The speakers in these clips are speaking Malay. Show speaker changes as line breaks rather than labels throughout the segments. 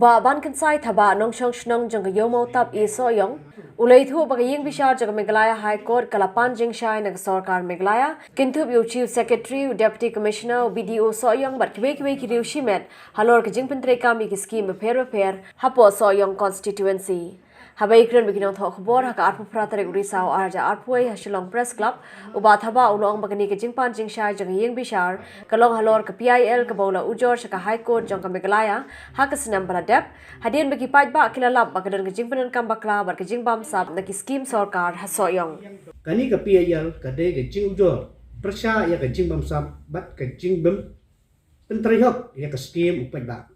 Bah Bankynsai Thabah nongshongshnong jong Iewmawtap A Sohiong iathuh bagi Iingbishar jong Meghalaya High Court kalapan Jingshai nag SORKAR Meghalaya kynthup Chief Secretary Deputy Commissioner BDO Sohiong bat kiwei ki riew shimet Halor ke Jingpyntreikam ki Skim bapher hapoh Sohiong Constituency. Habai kren bikinong thok khobor haka arpu pratarek urisau arja arpuai hasilong press club uba thaba ulong bagani ke Jingshai jong Iengbishar kalong Halor ke PIL ke bola ujor saka High Court jong ke Meghalaya haka senam baladep hadian bagi pajba kilalap bagadan ke Jingpyntreikam bakla bar ke Jingbamsap na ki Skim SORKAR Sohiong.
Kani ke PIL ke de ke Jing ujor persya ya ke Jingbamsap bat ke Jingpyntreikam ya ke Skim upajba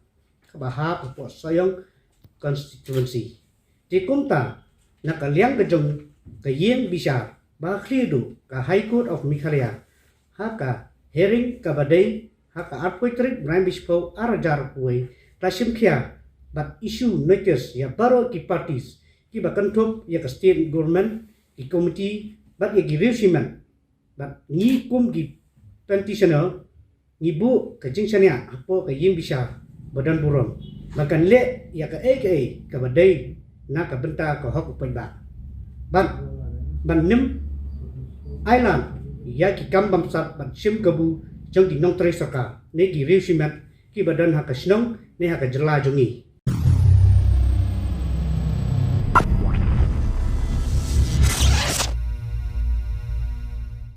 kabahap hapoh Sohiong Constituency. Jikumta nakaliang kejong ke Iengbishar baklidu ke High Court of Meghalaya haka hearing ke badai haka arpoitrik Iengbishar arajar kuai tasim kia bat isu notice ya baru ki parties ki bakantup ya ke state government ki committee bat ya ki riew shimet bat ni kum ki petitioner ni bu ke Jingshai hapoh ke Iengbishar badan buron bahkan le ya ke ke badai na ka benta ka hok upajba ban nim island ya ki kambam sat ban sim kabu jong di nong tre soka ne ki riew shimet ki badan ha ka snong ne ha ka jela jongi